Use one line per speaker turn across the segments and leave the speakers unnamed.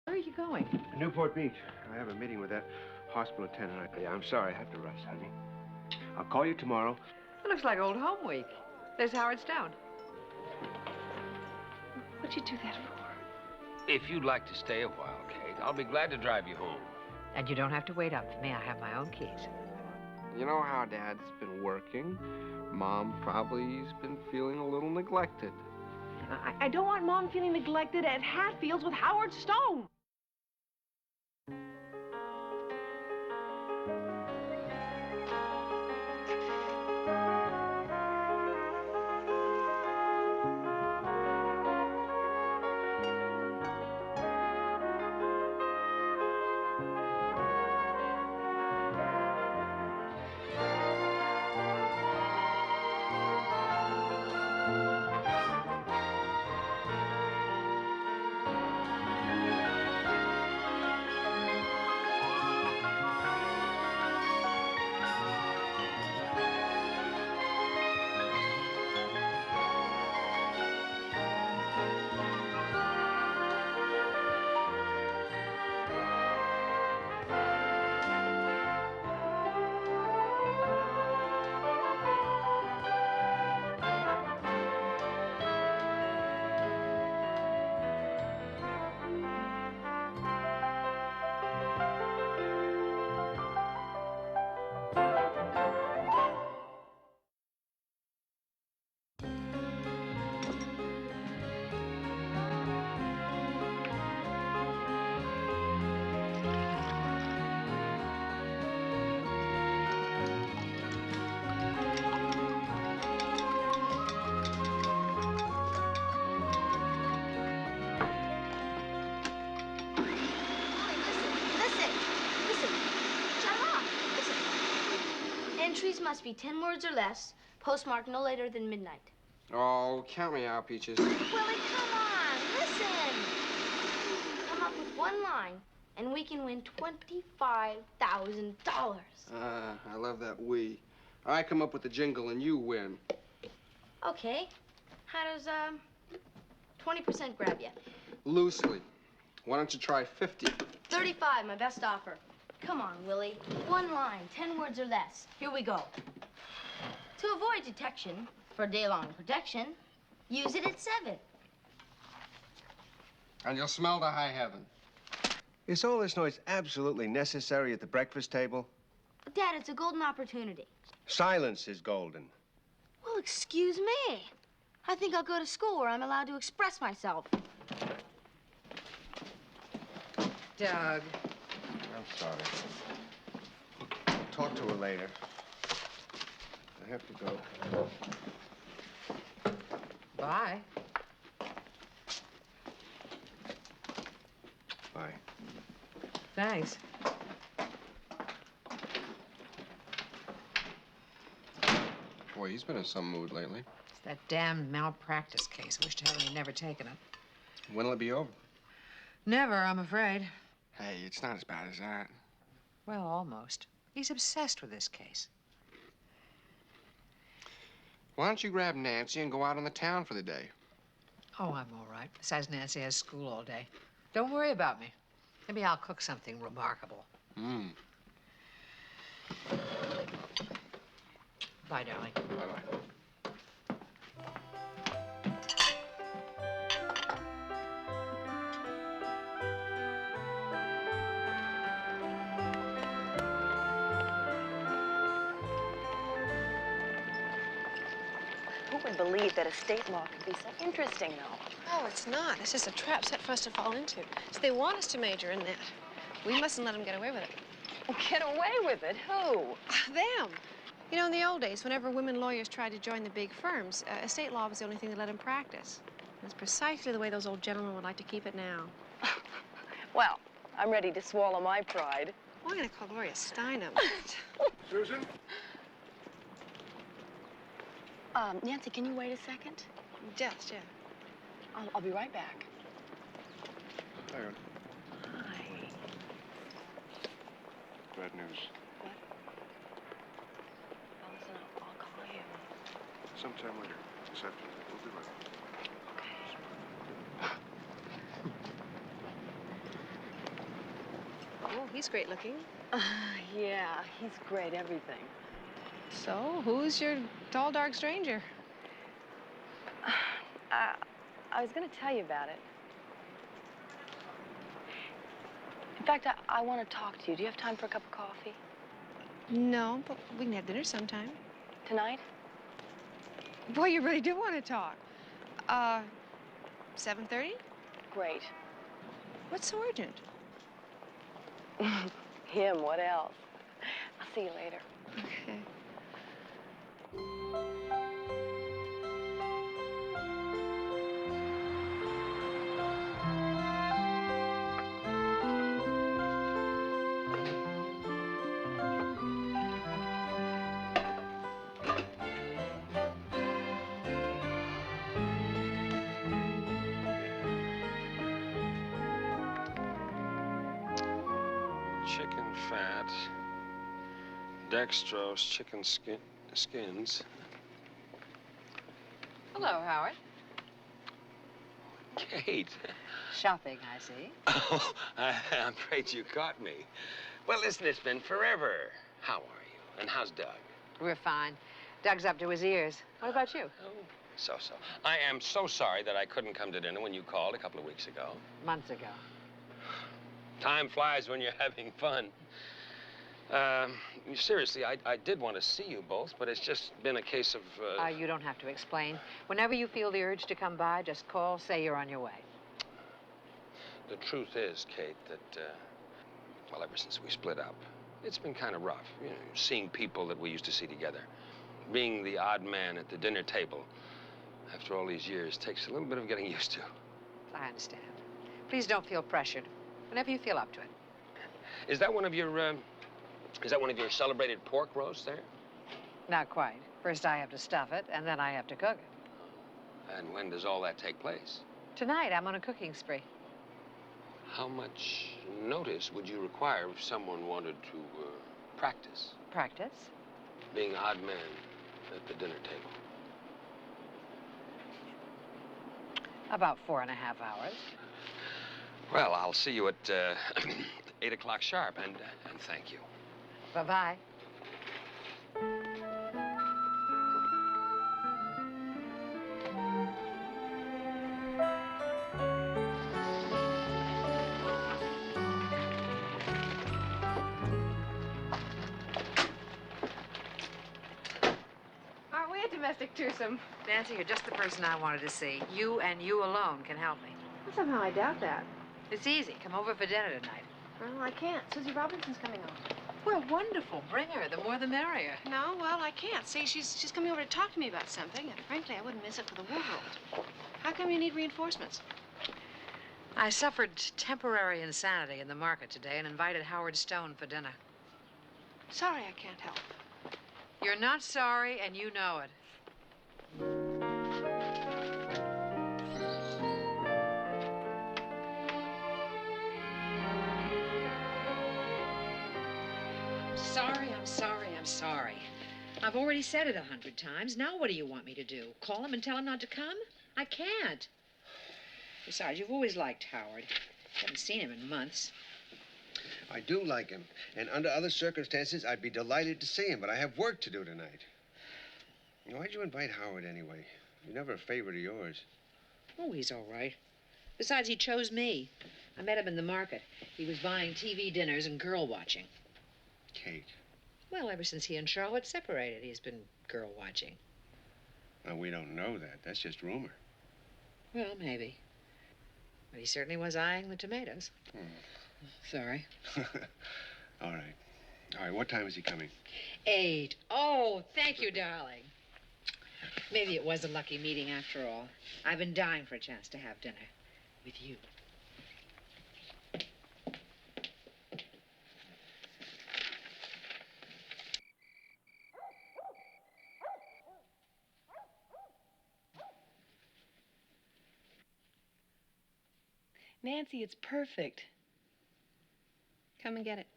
Where are you going?
Newport Beach. I have a meeting with that hospital attendant. Yeah, I'm sorry. I have to rush, honey. I'll call you tomorrow.
It looks like old home week. There's Howard Stone. What'd you do that for?
If you'd like to stay a while, Kate, I'll be glad to drive you home.
And you don't have to wait up for me. I have my own keys.
You know how Dad's been working. Mom probably's been feeling a little neglected.
I don't want Mom feeling neglected at Hatfield's with Howard Stone.
Entries must be 10 words or less, postmarked no later than midnight.
Oh, count me out, Peaches.
Willie, come on, listen. Come up with one line, and we can win $25,000.
I love that we. I come up with the jingle and you win.
Okay. How does, 20% grab you?
Loosely. Why don't you try 50?
35, my best offer. Come on, Willie. One line, 10 words or less. Here we go. To avoid detection, for day-long protection, use it at 7.
And you'll smell to high heaven.
Is all this noise absolutely necessary at the breakfast table?
Dad, it's a golden opportunity.
Silence is golden.
Well, excuse me. I think I'll go to school where I'm allowed to express myself.
Doug.
I'm sorry. Talk to her later. I have to go.
Bye.
Bye.
Thanks.
Boy, he's been in some mood lately.
It's that damn malpractice case. I wish to heaven he'd never taken it.
When'll it be over?
Never, I'm afraid.
Hey, it's not as bad as that.
Well, almost. He's obsessed with this case.
Why don't you grab Nancy and go out on the town for the day?
Oh, I'm all right. Besides, Nancy has school all day. Don't worry about me. Maybe I'll cook something remarkable. Bye, darling.
Bye-bye.
Who would believe that estate law could be so interesting, though?
Oh, it's not. It's just a trap set for us to fall into. So they want us to major in that. We mustn't let them get away with it.
Get away with it? Who?
Them. You know, in the old days, whenever women lawyers tried to join the big firms, estate law was the only thing that let them practice. And it's precisely the way those old gentlemen would like to keep it now.
Well, I'm ready to swallow my pride.
Well, I'm going to call Gloria Steinem.
Susan?
Nancy, can you wait a second?
Just, yeah.
I'll be right back.
Hang on.
Hi.
Bad news.
What? Oh, listen, I'll call you.
Sometime later. This afternoon. We'll be right back.
Okay.
he's great looking.
Yeah, he's great everything.
So, who's your tall, dark stranger?
I was going to tell you about it. In fact, I want to talk to you. Do you have time for a cup of coffee?
No, but we can have dinner sometime.
Tonight?
Boy, you really do want to talk. 7:30?
Great.
What's so urgent?
Him, what else? I'll see you later.
Okay.
Chicken fat, dextrose, chicken skins.
Hello, Howard.
Kate.
Shopping, I see.
Oh, I'm afraid you caught me. Well, listen, it's been forever. How are you? And how's Doug?
We're fine. Doug's up to his ears. What about you?
Oh, so. I am so sorry that I couldn't come to dinner when you called a couple of weeks ago.
Months ago.
Time flies when you're having fun. Seriously, I did want to see you both, but it's just been a case of...
You don't have to explain. Whenever you feel the urge to come by, just call, say you're on your way.
The truth is, Kate, that, well, ever since we split up, it's been kind of rough. You know, seeing people that we used to see together. Being the odd man at the dinner table after all these years takes a little bit of getting used to.
I understand. Please don't feel pressured. Whenever you feel up to it.
Is that one of your celebrated pork roasts there?
Not quite. First I have to stuff it, and then I have to cook it.
And when does all that take place?
Tonight, I'm on a cooking spree.
How much notice would you require if someone wanted to practice?
Practice?
Being an odd man at the dinner table.
About 4.5 hours.
Well, I'll see you at 8 o'clock sharp, and thank you.
Bye-bye.
Aren't we a domestic twosome?
Nancy, you're just the person I wanted to see. You and you alone can help me.
Well, somehow I doubt that.
It's easy. Come over for dinner tonight.
Well, I can't. Susie Robinson's coming over.
Well, wonderful. Bring her. The more the merrier.
No, well, I can't. See, she's coming over to talk to me about something, and frankly, I wouldn't miss it for the world. How come you need reinforcements?
I suffered temporary insanity in the market today and invited Howard Stone for dinner.
Sorry, I can't help.
You're not sorry, and you know it. I'm sorry. I've already said it 100 times. Now what do you want me to do? Call him and tell him not to come? I can't. Besides, you've always liked Howard. Haven't seen him in months.
I do like him, and under other circumstances, I'd be delighted to see him, but I have work to do tonight. Why'd you invite Howard anyway? He's never a favorite of yours.
Oh, he's all right. Besides, he chose me. I met him in the market. He was buying TV dinners and girl watching.
Kate.
Well, ever since he and Charlotte separated, he's been girl watching.
Well, we don't know that. That's just rumor.
Well, maybe. But he certainly was eyeing the tomatoes. Sorry.
All right. All right, what time is he coming?
8. Oh, thank you, darling. Maybe it was a lucky meeting after all. I've been dying for a chance to have dinner with you.
Nancy, it's perfect.
Come and get it.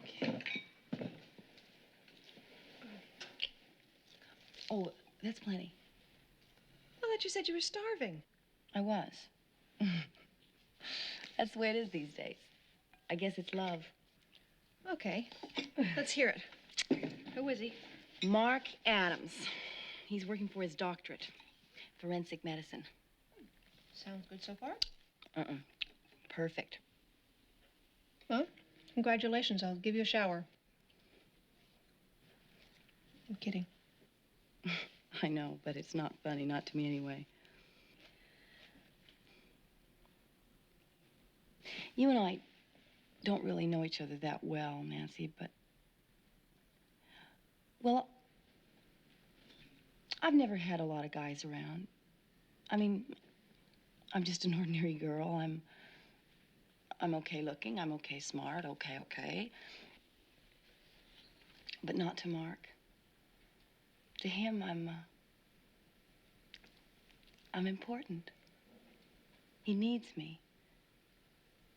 Okay.
Oh, that's plenty.
I thought you said you were starving.
I was. That's the way it is these days. I guess it's love.
Okay. Let's hear it. Who is he?
Mark Adams. He's working for his doctorate. Forensic medicine.
Sounds good so far.
Perfect.
Well, congratulations. I'll give you a shower. I'm kidding.
I know, but it's not funny. Not to me, anyway. You and I don't really know each other that well, Nancy, but... Well, I've never had a lot of guys around. I mean, I'm just an ordinary girl. I'm okay looking. I'm okay smart. Okay. But not to Mark. To him, I'm important. He needs me.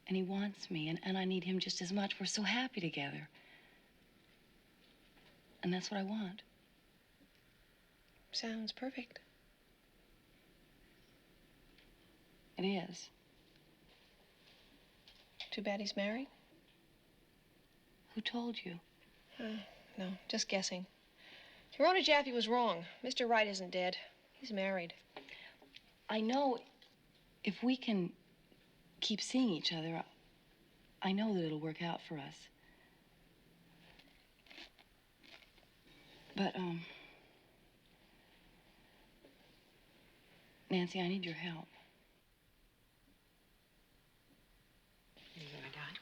And he wants me, and I need him just as much. We're so happy together. And that's what I want.
Sounds perfect.
It is.
Too bad he's married.
Who told you?
No, just guessing. Rona Jaffe was wrong. Mr. Wright isn't dead. He's married.
I know if we can keep seeing each other, I know that it'll work out for us. But, Nancy, I need your help.
You gonna die?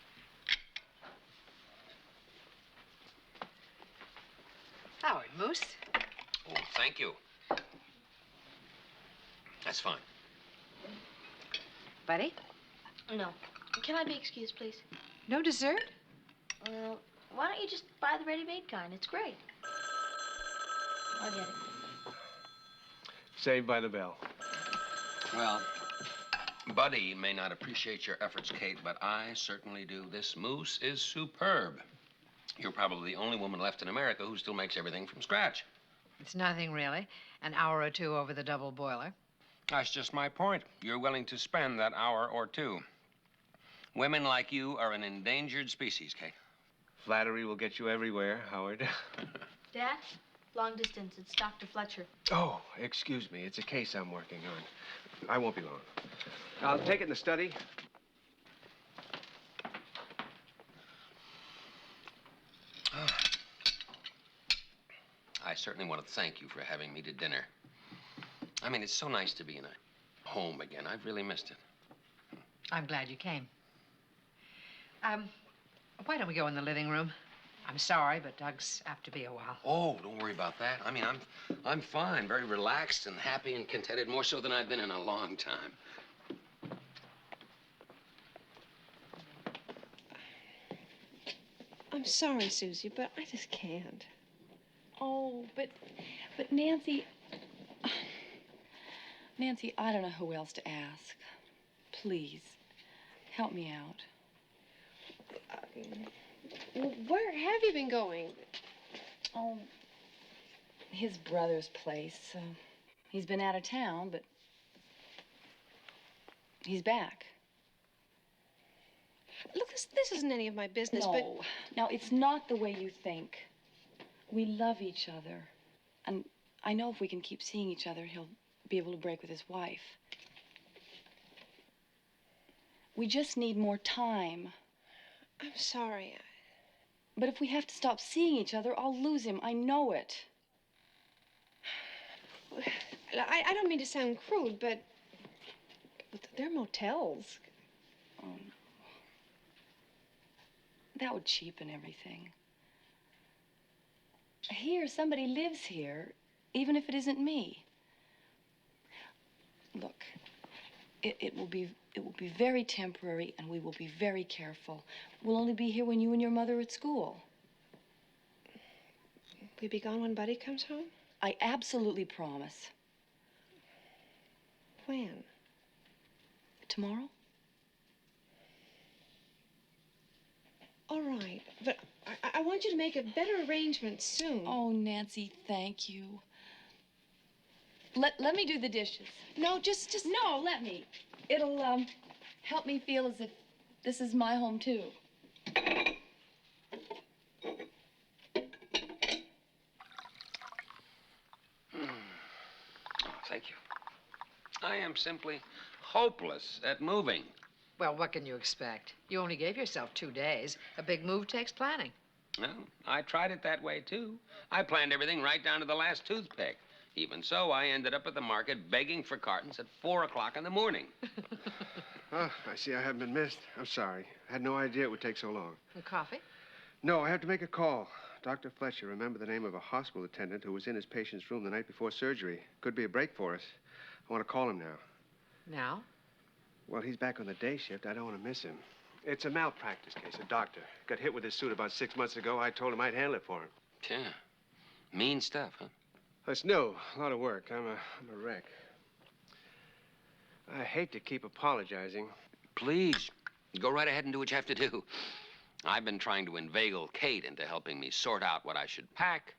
Howard, Moose.
Oh, thank you. That's fine.
Buddy?
No. Can I be excused, please?
No dessert?
Well, why don't you just buy the ready-made kind? It's great. I'll get it.
Saved by the bell.
Well, Buddy may not appreciate your efforts, Kate, but I certainly do. This mousse is superb. You're probably the only woman left in America who still makes everything from scratch.
It's nothing, really. An hour or two over the double boiler.
That's just my point. You're willing to spend that hour or two. Women like you are an endangered species, Kate.
Flattery will get you everywhere, Howard.
Dad, long distance. It's Dr. Fletcher.
Oh, excuse me. It's a case I'm working on. I won't be long. I'll take it in the study.
I certainly want to thank you for having me to dinner. I mean, it's so nice to be in a home again. I've really missed it.
I'm glad you came. Why don't we go in the living room? I'm sorry, but Doug's apt to be a while.
Oh, don't worry about that. I mean, I'm fine, very relaxed and happy and contented, more so than I've been in a long time.
I'm sorry, Susie, but I just can't.
Oh, but Nancy... Nancy, I don't know who else to ask. Please, help me out.
Where have you been going?
Oh, his brother's place. He's been out of town, but he's back.
Look, this isn't any of my business,
No.
but...
Now, it's not the way you think. We love each other. And I know if we can keep seeing each other, he'll be able to break with his wife. We just need more time.
I'm sorry.
But if we have to stop seeing each other, I'll lose him. I know it.
I don't mean to sound crude, but they're motels.
That would cheapen everything. Here, somebody lives here, even if it isn't me. Look, it will be very temporary, and we will be very careful. We'll only be here when you and your mother are at school.
We'll be gone when Buddy comes home?
I absolutely promise.
When?
Tomorrow?
All right, but I want you to make a better arrangement soon.
Oh, Nancy, thank you. Let me do the dishes.
No, just...
No, let me. It'll, help me feel as if this is my home, too.
Oh, thank you. I am simply hopeless at moving.
Well, what can you expect? You only gave yourself 2 days. A big move takes planning.
Well, I tried it that way, too. I planned everything right down to the last toothpick. Even so, I ended up at the market begging for cartons at 4 o'clock in the morning.
Oh, I see I haven't been missed. I'm sorry. I had no idea it would take so long.
And coffee?
No, I have to make a call. Dr. Fletcher, remember the name of a hospital attendant who was in his patient's room the night before surgery. Could be a break for us. I want to call him now.
Now?
Well, he's back on the day shift. I don't want to miss him. It's a malpractice case. A doctor got hit with his suit about 6 months ago. I told him I'd handle it for him.
Yeah. Mean stuff, huh?
It's new. A lot of work. I'm a wreck. I hate to keep apologizing.
Please, go right ahead and do what you have to do. I've been trying to inveigle Kate into helping me sort out what I should pack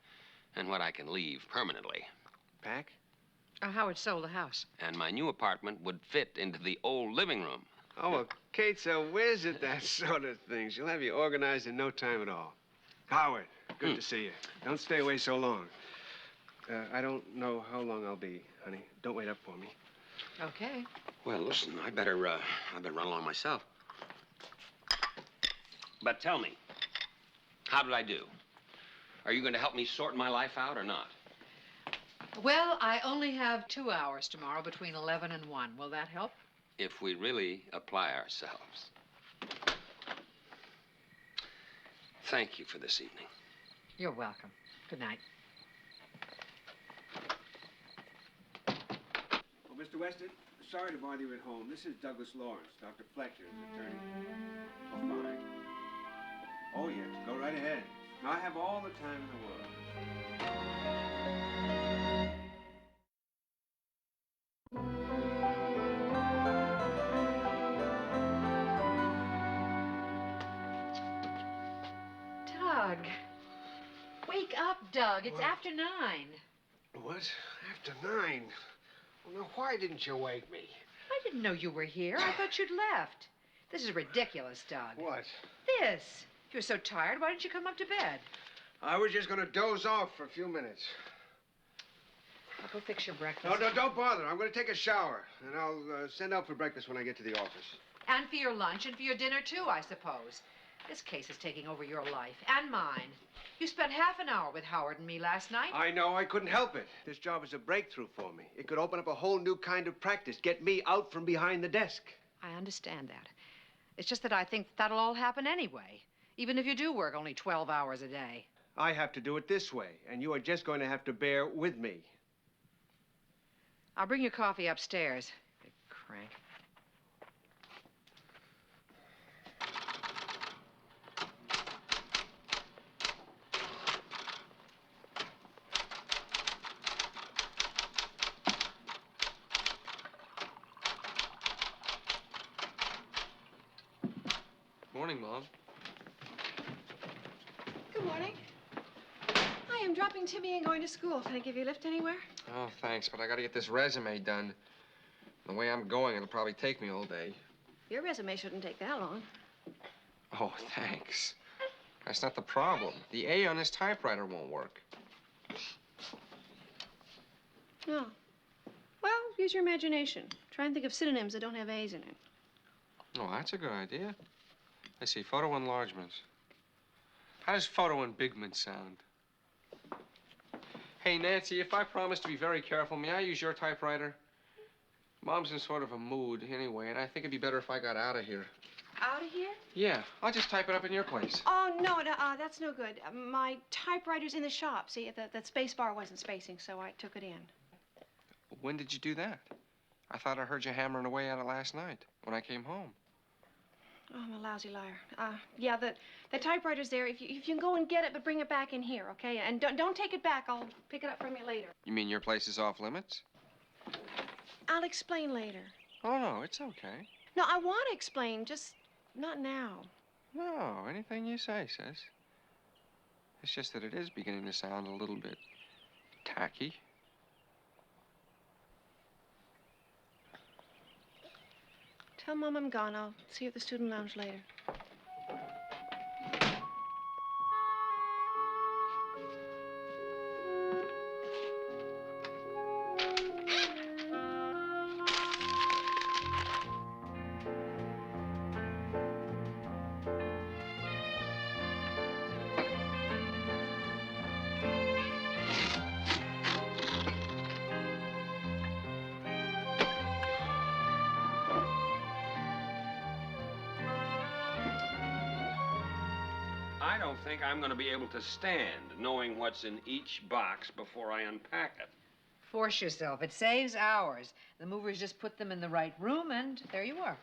and what I can leave permanently.
Pack?
Howard sold the house.
And my new apartment would fit into the old living room.
Oh, well, Kate's a whiz at that sort of thing. She'll have you organized in no time at all. Howard, good to see you. Don't stay away so long. I don't know how long I'll be, honey. Don't wait up for me.
Okay.
Well, listen, I better run along myself. But tell me, how did I do? Are you going to help me sort my life out or not?
Well, I only have 2 hours tomorrow between 11 and 1. Will that help?
If we really apply ourselves. Thank you for this evening.
You're welcome. Good night.
Well, Mr. Weston, sorry to bother you at home. This is Douglas Lawrence, Dr. Fletcher's attorney. Oh, fine. Oh, yes. Go right ahead. I have all the time in the world.
Doug. Wake up, Doug. It's after 9.
What? After 9? Well, now, why didn't you wake me?
I didn't know you were here. I thought you'd left. This is ridiculous, Doug.
What?
This. If you're so tired, why didn't you come up to bed?
I was just going to doze off for a few minutes.
I'll go fix your breakfast.
No, don't bother. I'm going to take a shower, and I'll send out for breakfast when I get to the office.
And for your lunch and for your dinner, too, I suppose. This case is taking over your life and mine. You spent half an hour with Howard and me last night.
I know. I couldn't help it. This job is a breakthrough for me. It could open up a whole new kind of practice, get me out from behind the desk.
I understand that. It's just that I think that'll all happen anyway, even if you do work only 12 hours a day.
I have to do it this way, and you are just going to have to bear with me.
I'll bring your coffee upstairs. Big crank.
Morning, Mom.
Good morning. Hi, I'm dropping Timmy and going to school. Can I give you a lift anywhere?
Oh, thanks, but I gotta get this resume done. The way I'm going, it'll probably take me all day.
Your resume shouldn't take that long.
Oh, thanks. That's not the problem. The A on this typewriter won't work.
No. Well, use your imagination. Try and think of synonyms that don't have A's in it.
Oh, that's a good idea. Let's see, photo enlargements. How does photo embigment sound? Hey, Nancy, if I promise to be very careful, may I use your typewriter? Mom's in sort of a mood anyway, and I think it'd be better if I got out of here.
Out of here?
Yeah, I'll just type it up in your place.
Oh, no, that's no good. My typewriter's in the shop. See, that space bar wasn't spacing, so I took it in.
When did you do that? I thought I heard you hammering away at it last night when I came home.
Oh, I'm a lousy liar. Yeah, the typewriter's there. If you can go and get it, but bring it back in here, okay? And don't take it back. I'll pick it up from you later.
You mean your place is off limits?
I'll explain later.
Oh, no, it's okay.
No, I want to explain, just not now.
No, anything you say, sis. It's just that it is beginning to sound a little bit tacky.
Tell Mom I'm gone. I'll see you at the student lounge later.
I don't think I'm going to be able to stand knowing what's in each box before I unpack it.
Force yourself. It saves hours. The movers just put them in the right room, and there you are.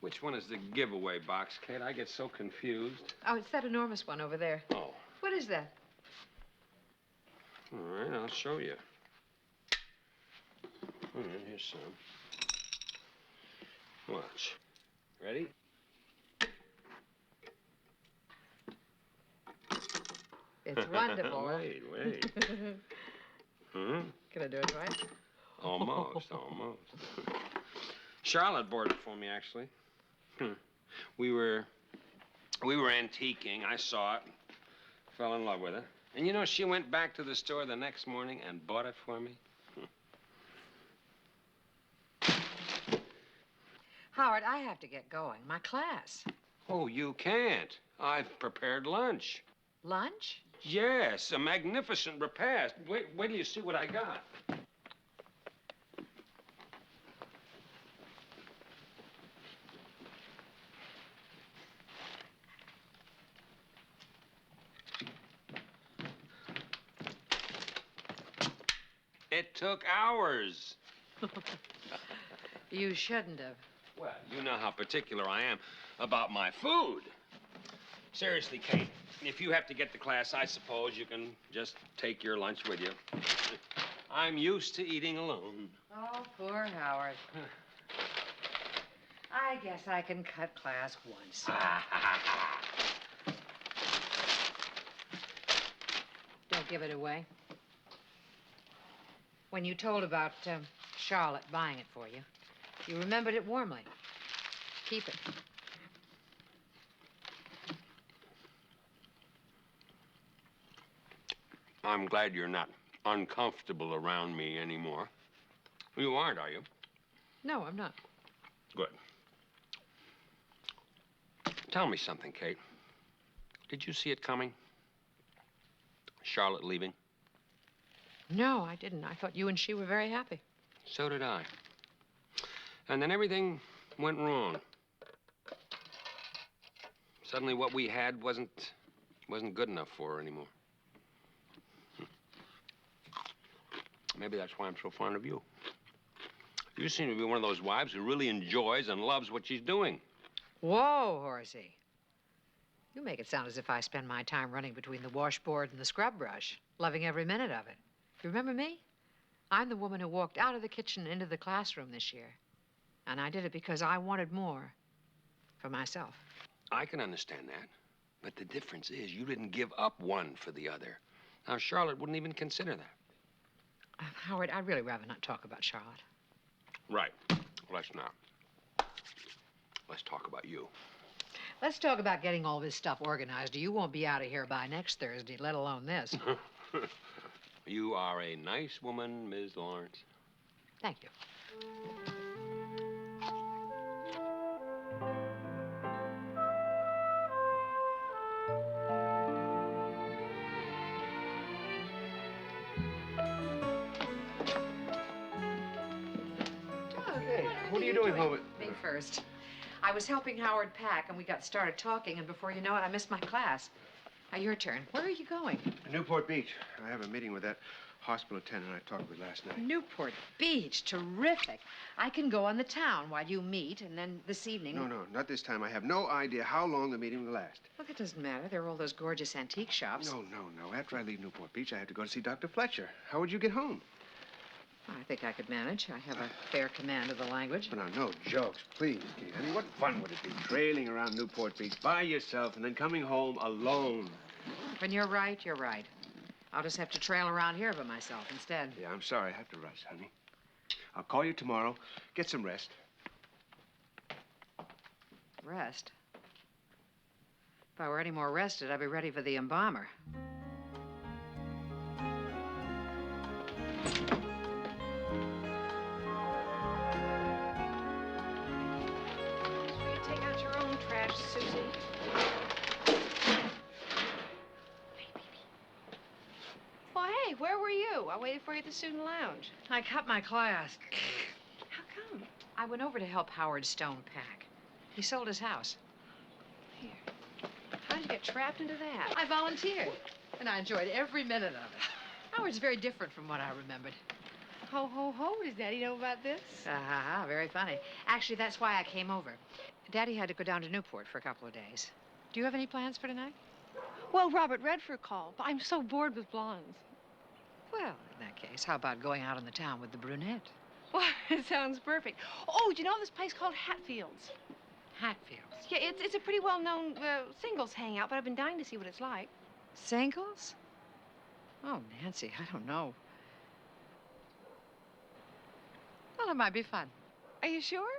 Which one is the giveaway box, Kate? I get so confused.
Oh, it's that enormous one over there.
Oh.
What is that?
All right, I'll show you. All right, here's some. Watch. Ready?
It's wonderful.
Wait. Hmm?
Can I do it right?
Almost. Charlotte bought it for me, actually. We were antiquing. I saw it, fell in love with it. And you know, she went back to the store the next morning and bought it for me.
Howard, I have to get going. My class.
Oh, you can't. I've prepared lunch.
Lunch?
Yes, a magnificent repast. Wait till you see what I got. It took hours.
You shouldn't have.
Well, you know how particular I am about my food. Seriously, Kate, if you have to get to class, I suppose you can just take your lunch with you. I'm used to eating alone.
Oh, poor Howard. I guess I can cut class once. Don't give it away. When you told about Charlotte buying it for you, you remembered it warmly. Keep it.
I'm glad you're not uncomfortable around me anymore. You aren't, are you?
No, I'm not.
Good. Tell me something, Kate. Did you see it coming? Charlotte leaving?
No, I didn't. I thought you and she were very happy.
So did I. And then everything went wrong. Suddenly what we had wasn't good enough for her anymore. Maybe that's why I'm so fond of you. You seem to be one of those wives who really enjoys and loves what she's doing.
Whoa, Horsey. You make it sound as if I spend my time running between the washboard and the scrub brush, loving every minute of it. You remember me? I'm the woman who walked out of the kitchen into the classroom this year. And I did it because I wanted more for myself.
I can understand that. But the difference is you didn't give up one for the other. Now, Charlotte wouldn't even consider that.
Howard, I'd really rather not talk about Charlotte.
Right. Let's not. Let's talk about you.
Let's talk about getting all this stuff organized, or you won't be out of here by next Thursday, let alone this.
You are a nice woman, Ms. Lawrence.
Thank you.
What are you doing home?
Me first. I was helping Howard pack, and we got started talking, and before you know it, I missed my class. Now, your turn. Where are you going?
Newport Beach. I have a meeting with that hospital attendant I talked with last night.
Newport Beach. Terrific. I can go on the town while you meet, and then this evening...
No, not this time. I have no idea how long the meeting will last.
Well, that doesn't matter. There are all those gorgeous antique shops.
No. After I leave Newport Beach, I have to go to see Dr. Fletcher. How would you get home?
I think I could manage. I have a fair command of the language.
But now, no jokes, please, Kate. I mean, what fun would it be trailing around Newport Beach by yourself and then coming home alone?
When you're right, you're right. I'll just have to trail around here by myself instead.
Yeah, I'm sorry. I have to rush, honey. I'll call you tomorrow. Get some rest.
Rest? If I were any more rested, I'd be ready for the embalmer.
Take out your own trash, Susie. Well, hey, where were you? I waited for you at the student lounge.
I cut my class.
How come?
I went over to help Howard Stone pack. He sold his house.
Here. How did you get trapped into that?
I volunteered, and I enjoyed every minute of it. Howard's very different from what I remembered.
Ho, ho, ho. Does Daddy know about this?
Very funny. Actually, that's why I came over. Daddy had to go down to Newport for a couple of days. Do you have any plans for tonight?
Well, Robert Redford called, but I'm so bored with blondes.
Well, in that case, how about going out in the town with the brunette?
Well, it sounds perfect. Oh, do you know this place called Hatfield's?
Hatfield.
Yeah, it's a pretty well-known singles hangout, but I've been dying to see what it's like.
Singles? Oh, Nancy, I don't know. Well, it might be fun.
Are you sure?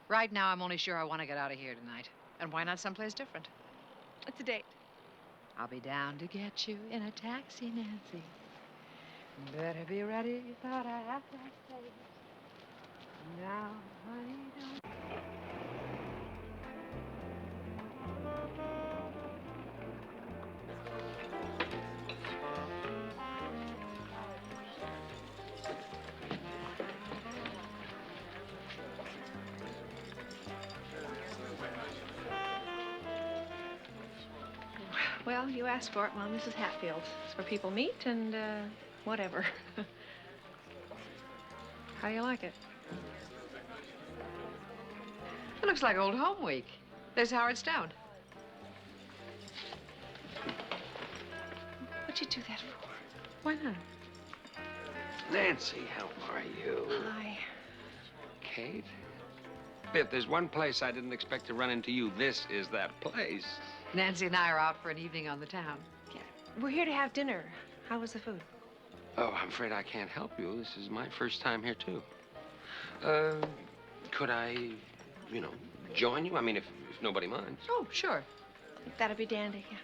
Right now, I'm only sure I want to get out of here tonight. And why not someplace different?
It's a date.
I'll be down to get you in a taxi, Nancy. Better be ready about 8:30. Now, honey, don't...
Well, you asked for it. Well, Mrs. Hatfield. It's where people meet and, whatever. How do you like it?
It looks like old home week. There's Howard Stone.
What'd you do that for?
Why not?
Nancy, how are you?
Hi.
Kate? If there's one place I didn't expect to run into you, this is that place.
Nancy and I are out for an evening on the town.
Yeah. We're here to have dinner. How was the food?
Oh, I'm afraid I can't help you. This is my first time here, too. Could I, join you? I mean, if nobody minds.
Oh, sure.
That'd be dandy, yeah.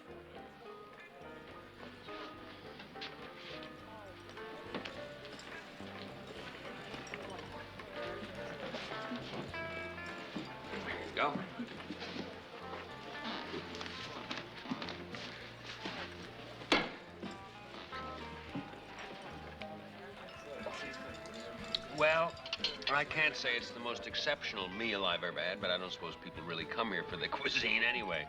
Go. Well, I can't say it's the most exceptional meal I've ever had, but I don't suppose people really come here for the cuisine anyway.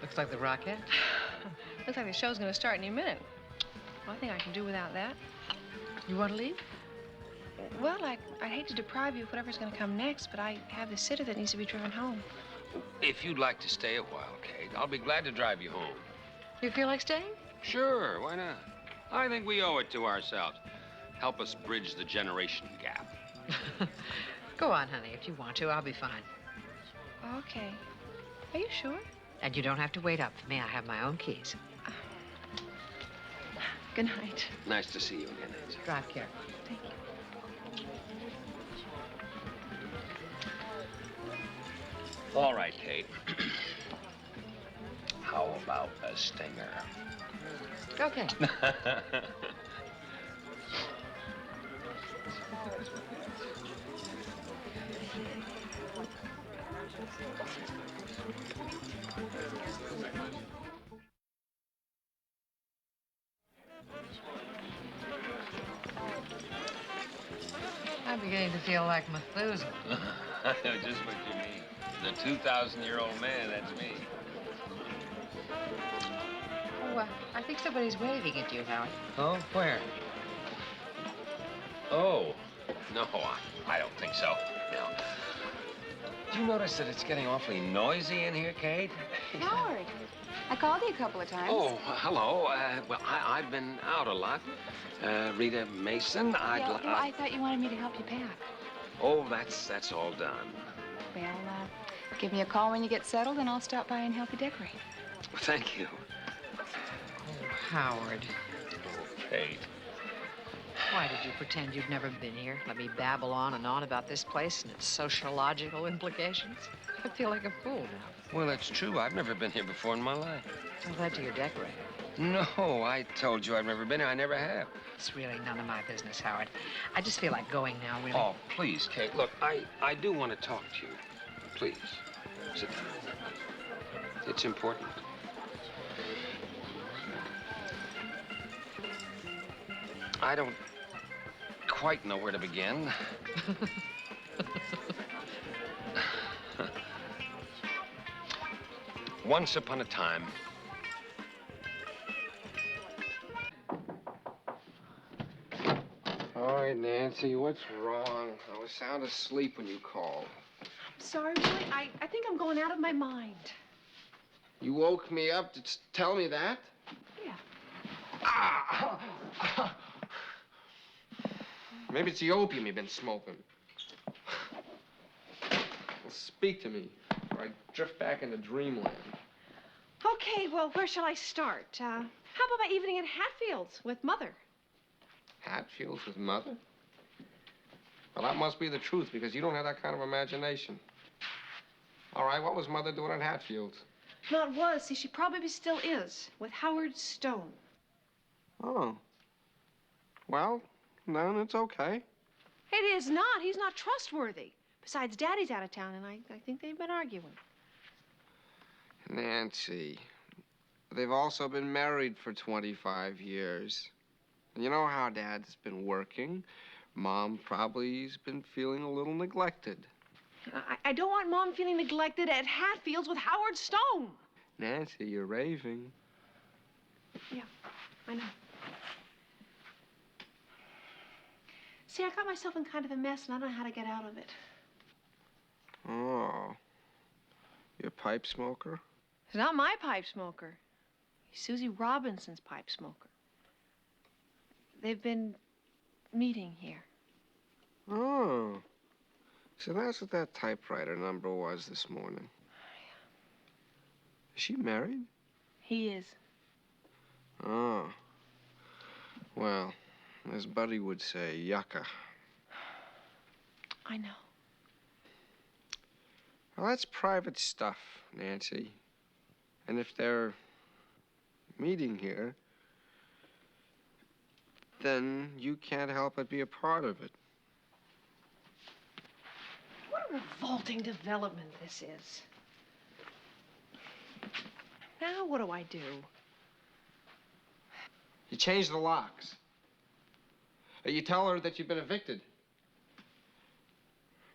Looks like the Rocket.
Looks like the show's gonna start any minute. Well, I think I can do without that.
You want to leave?
Well, I'd hate to deprive you of whatever's gonna come next, but I have the sitter that needs to be driven home.
If you'd like to stay a while, Kate, I'll be glad to drive you home.
You feel like staying?
Sure, why not? I think we owe it to ourselves. Help us bridge the generation gap.
Go on, honey. If you want to, I'll be fine.
Okay. Are you sure?
And you don't have to wait up for me. I have my own keys.
Good night.
Nice to see you again, Nancy.
Drive careful.
Thank you.
All right, Kate. How about a stinger?
Okay. I'm beginning to feel like Methuselah.
I know just what you mean. The 2,000-year-old man, that's me.
Oh, I think somebody's waving at you, Howard.
Oh, where? Oh, no, I don't think so. No. Do you notice that it's getting awfully noisy in here, Kate?
Howard, I called you a couple of times.
Oh, hello. Well, I've been out a lot. Rita Mason,
I thought you wanted me to help you pack.
Oh, that's all done.
Well, give me a call when you get settled, and I'll stop by and help you decorate.
Thank you.
Oh, Howard.
Kate.
Why did you pretend you'd never been here? Let me babble on and on about this place and its sociological implications? I feel like a fool now.
Well, that's true. I've never been here before in my life.
Tell that to your decorator.
No, I told you I've never been here. I never have.
It's really none of my business, Howard. I just feel like going now, really.
Oh, please, Kate. Look, I do want to talk to you. Please, sit down. It's important. I don't quite know where to begin. Once upon a time,
All right, Nancy, what's wrong? I was sound asleep when you called.
Sorry, Willie. I think I'm going out of my mind.
You woke me up to tell me that?
Yeah.
Ah! Maybe it's the opium you've been smoking. Well, speak to me, or I drift back into dreamland.
Okay, well, where shall I start? How about my evening at Hatfield's with Mother?
Hatfield's with Mother? Well, that must be the truth, because you don't have that kind of imagination. All right, what was Mother doing at Hatfield's?
Not was. See, she probably still is, with Howard Stone.
Oh. Well, then it's okay.
It is not. He's not trustworthy. Besides, Daddy's out of town, and I think they've been arguing.
Nancy, they've also been married for 25 years. And you know how Dad's been working. Mom probably's been feeling a little neglected.
I don't want Mom feeling neglected at Hatfield's with Howard Stone.
Nancy, you're raving.
Yeah, I know. See, I got myself in kind of a mess, and I don't know how to get out of it.
Oh. You a pipe smoker?
It's not my pipe smoker. He's Susie Robinson's pipe smoker. They've been meeting here.
Oh. So that's what that typewriter number was this morning. Is she married?
He is.
Oh. Well, as Buddy would say, yucca.
I know.
Well, that's private stuff, Nancy. And if they're meeting here, then you can't help but be a part of it.
What a revolting development this is. Now what do I do?
You change the locks. You tell her that you've been evicted.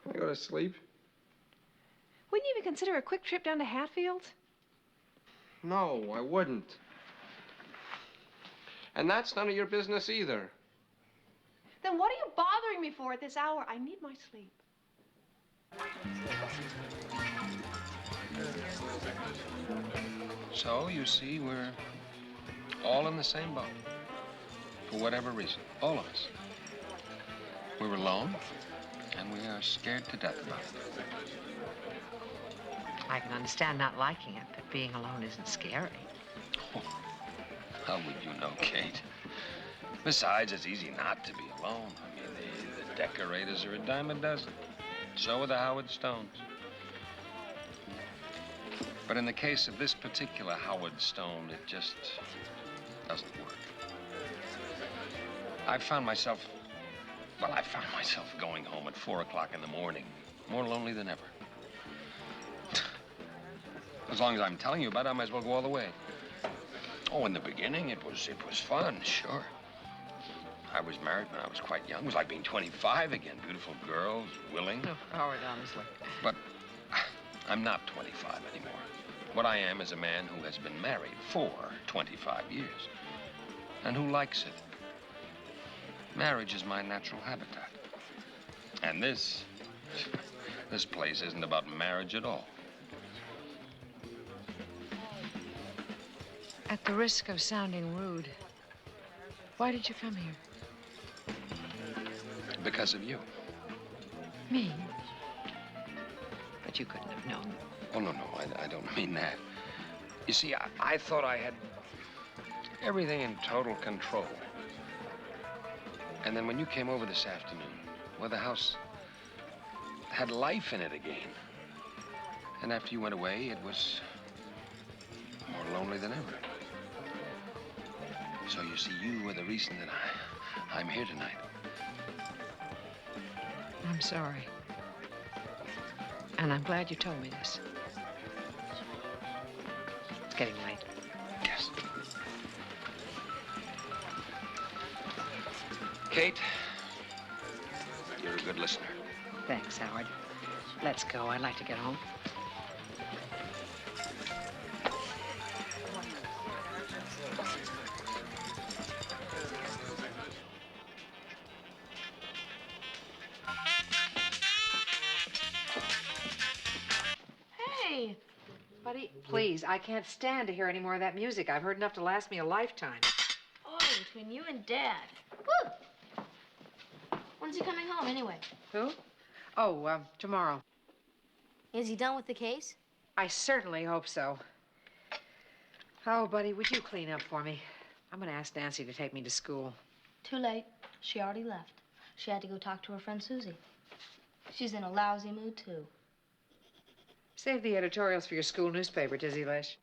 Can I go to sleep?
Wouldn't you even consider a quick trip down to Hatfield?
No, I wouldn't. And that's none of your business either.
Then what are you bothering me for at this hour? I need my sleep.
So, you see, we're all in the same boat. For whatever reason. All of us. We're alone, and we are scared to death about it.
I can understand not liking it, but being alone isn't scary.
Oh, how would you know, Kate? Besides, it's easy not to be alone. I mean, the decorators are a dime a dozen. So are the Howard Stones. But in the case of this particular Howard Stone, it just doesn't work. I found myself going home at 4 o'clock in the morning, more lonely than ever. As long as I'm telling you about it, I might as well go all the way. Oh, in the beginning, it was fun, sure. I was married when I was quite young. It was like being 25 again. Beautiful girls, willing.
Oh, Howard, honestly.
But I'm not 25 anymore. What I am is a man who has been married for 25 years and who likes it. Marriage is my natural habitat. And this place isn't about marriage at all.
At the risk of sounding rude, why did you come here?
Because of you.
Me? But you couldn't have known.
Oh, no, I don't mean that. You see, I thought I had everything in total control. And then when you came over this afternoon, well, the house had life in it again. And after you went away, it was more lonely than ever. So you see, you were the reason that I'm here tonight.
I'm sorry. And I'm glad you told me this. It's getting late.
Yes. Kate, you're a good listener.
Thanks, Howard. Let's go. I'd like to get home.
Hey!
Buddy, please, I can't stand to hear any more of that music. I've heard enough to last me a lifetime.
Boy, between you and Dad. Woo! When's he coming home, anyway?
Who? Oh, tomorrow.
Is he done with the case?
I certainly hope so. Oh, buddy, would you clean up for me? I'm going to ask Nancy to take me to school.
Too late. She already left. She had to go talk to her friend Susie. She's in a lousy mood, too.
Save the editorials for your school newspaper, Dizzy Lish.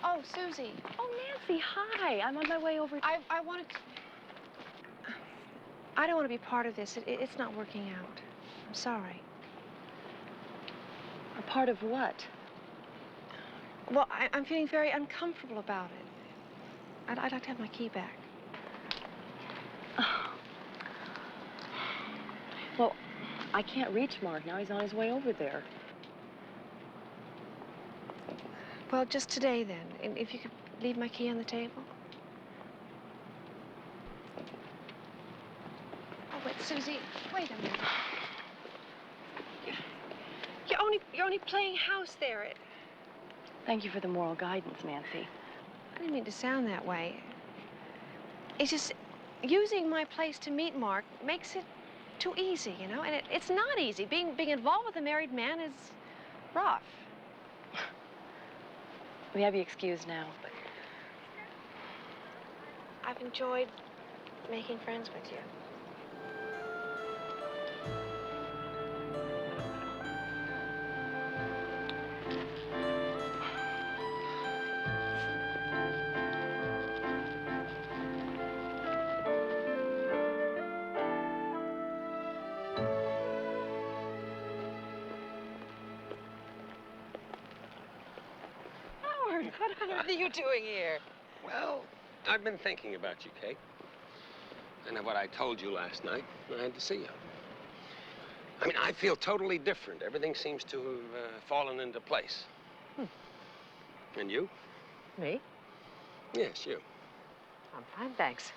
Oh, Susie.
Oh, Nancy, hi. I'm on my way over.
I wanted to... I don't want to be part of this. It's not working out. I'm sorry.
A part of what?
Well, I'm feeling very uncomfortable about it. I'd like to have my key back.
Oh. Well, I can't reach Mark now. He's on his way over there.
Well, just today, then. And if you could leave my key on the table. Oh, wait, Susie, wait a minute. You're only playing house there.
Thank you for the moral guidance, Nancy.
I didn't mean to sound that way. It's just using my place to meet Mark makes it too easy, you know? And it's not easy. Being involved with a married man is rough.
We have you excused now, but...
I've enjoyed making friends with you.
What are you doing here?
Well, I've been thinking about you, Kate. And of what I told you last night, I had to see you. I mean, I feel totally different. Everything seems to have fallen into place. And you?
Me?
Yes, you.
I'm fine, thanks.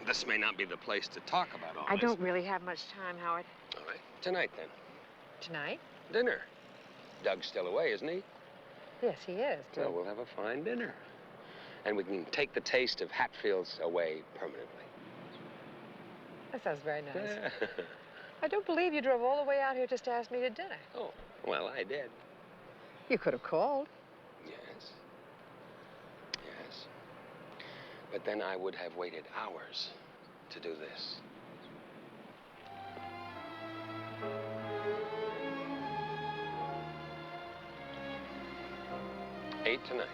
This may not be the place to talk about all
I
this.
don't really have much time, Howard.
All right. Tonight, then.
Tonight?
Dinner. Doug's still away, isn't he?
Yes, he is, too.
So we'll have a fine dinner. And we can take the taste of Hatfield's away permanently.
That sounds very nice.
Yeah.
I don't believe you drove all the way out here just to ask me to dinner.
Oh, well, I did.
You could have called.
Yes. Yes. But then I would have waited hours to do this. Eight tonight.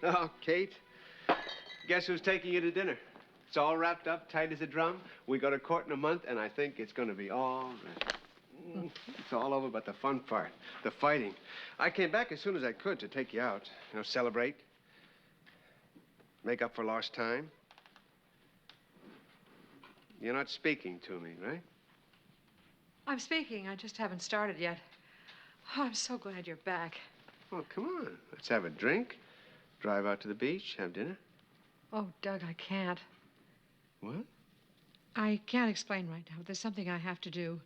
Oh, Kate, guess who's taking you to dinner? It's all wrapped up, tight as a drum. We go to court in a month, and I think it's going to be all right. It's all over but the fun part, the fighting. I came back as soon as I could to take you out. You know, celebrate. Make up for lost time. You're not speaking to me, right?
I'm speaking. I just haven't started yet. Oh, I'm so glad you're back.
Well, come on. Let's have a drink. Drive out to the beach, have dinner.
Oh, Doug, I can't.
What?
I can't explain right now. There's something I have to do.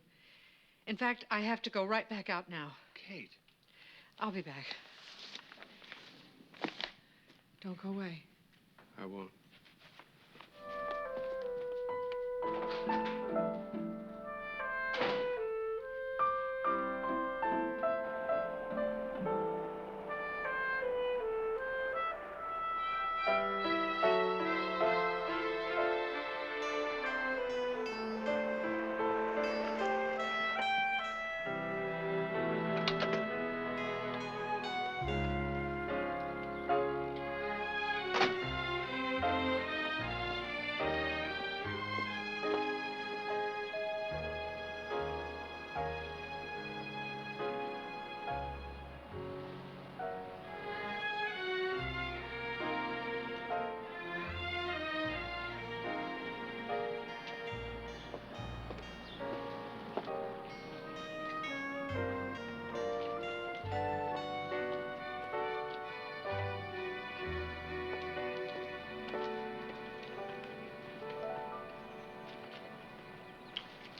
In fact, I have to go right back out now.
Kate.
I'll be back. Don't go away.
I won't.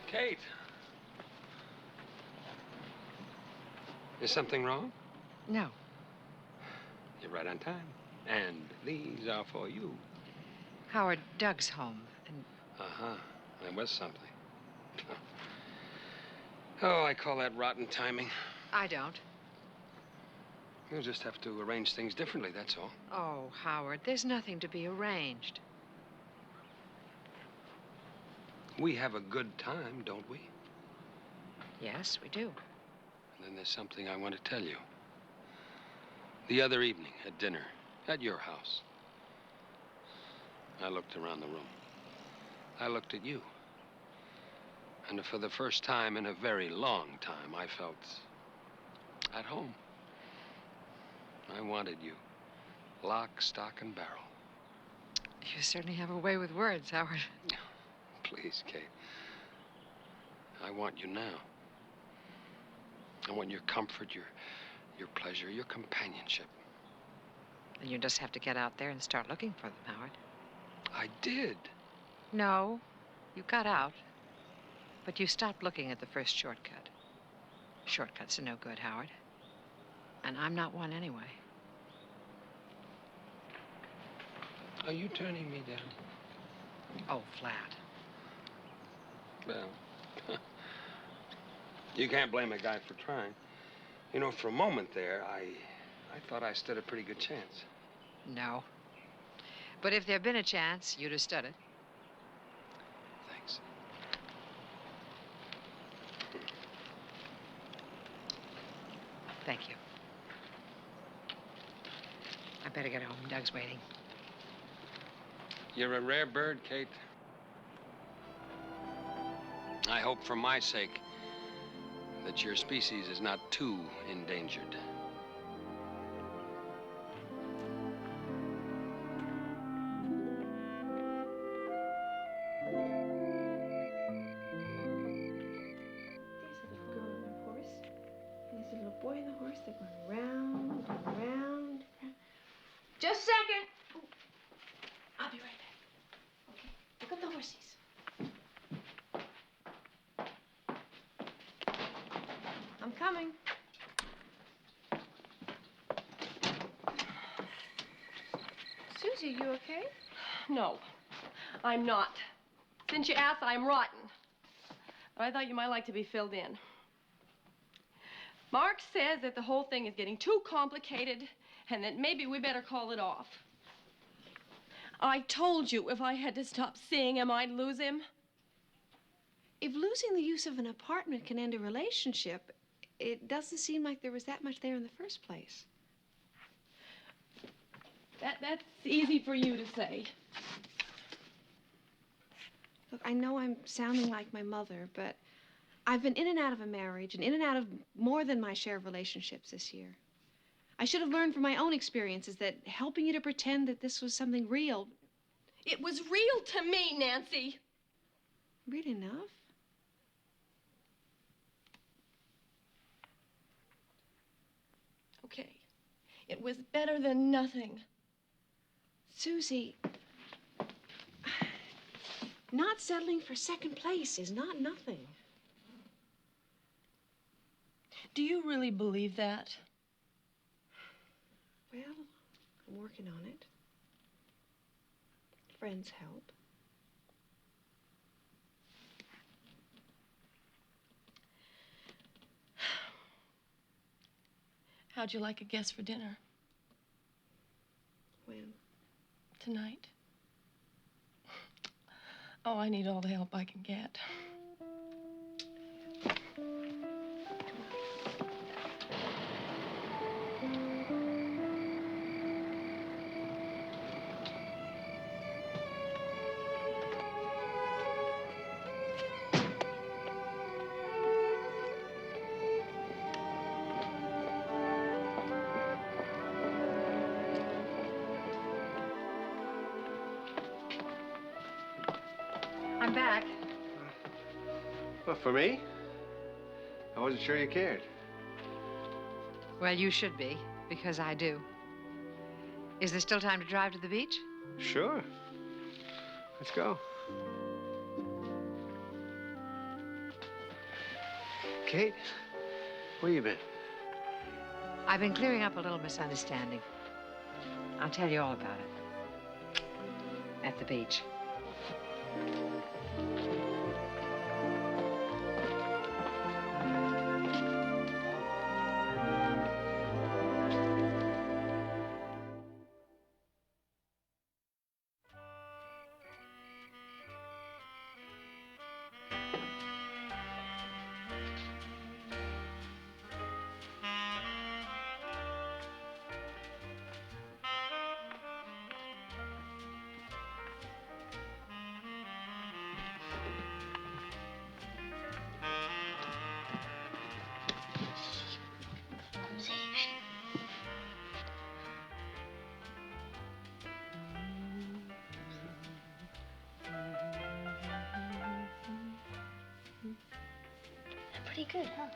Kate. Is something wrong?
No.
You're right on time. And these are for you.
Howard, Doug's home, and...
Uh-huh. There was something. Oh, I call that rotten timing.
I don't.
You'll just have to arrange things differently, that's all.
Oh, Howard, there's nothing to be arranged.
We have a good time, don't we?
Yes, we do.
And then there's something I want to tell you. The other evening at dinner, at your house, I looked around the room. I looked at you. And for the first time in a very long time, I felt at home. I wanted you. Lock, stock, and barrel.
You certainly have a way with words, Howard.
Please, Kate. I want you now. I want your comfort, your pleasure, your companionship.
And you just have to get out there and start looking for them, Howard.
I did.
No, you got out. But you stopped looking at the first shortcut. Shortcuts are no good, Howard. And I'm not one anyway.
Are you turning me down?
Oh, flat.
Well, you can't blame a guy for trying. You know, for a moment there, I thought I stood a pretty good chance.
No. But if there'd been a chance, you'd have stood it.
Thanks.
Thank you. I better get home. Doug's waiting.
You're a rare bird, Kate. I hope for my sake that your species is not too endangered.
There's a little girl on her horse. And there's a little boy on the horse. They're going round and round. Just a second. Ooh. I'll be right back. Okay, look at the horses. I'm coming. Susie, you okay?
No, I'm not. Since you asked, I'm rotten. But I thought you might like to be filled in. Mark says that the whole thing is getting too complicated and that maybe we better call it off. I told you if I had to stop seeing him, I'd lose him.
If losing the use of an apartment can end a relationship, it doesn't seem like there was that much there in the first place.
That's easy for you to say.
Look, I know I'm sounding like my mother, but I've been in and out of a marriage and in and out of more than my share of relationships this year. I should have learned from my own experiences that helping you to pretend that this was something real...
It was real to me, Nancy.
Real enough?
Okay. It was better than nothing.
Susie, not settling for second place is not nothing.
Do you really believe that?
Well, I'm working on it. Friends help.
How'd you like a guest for dinner?
When?
Tonight. Oh, I need all the help I can get.
I'm back.
Well, for me? I wasn't sure you cared.
Well, you should be, because I do. Is there still time to drive to the beach?
Sure. Let's go. Kate, where you been?
I've been clearing up a little misunderstanding. I'll tell you all about it. At the beach.
Pretty good, huh?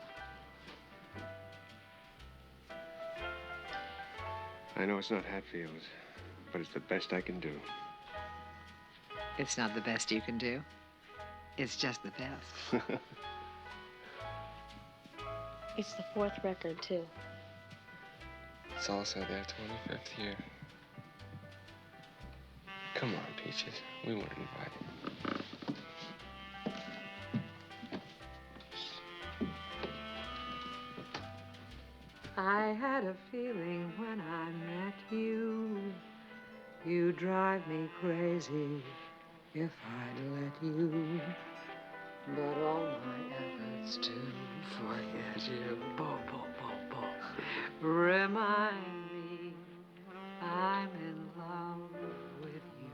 I know it's not Hatfield, but it's the best I can do.
It's not the best you can do. It's just the best.
It's the 4th record, too.
It's also their 25th year. Come on, Peaches. We weren't invited.
I had a feeling when I met you, you'd drive me crazy if I'd let you. But all my efforts to forget you, bo, bo, bo, bo, remind me I'm in love with you.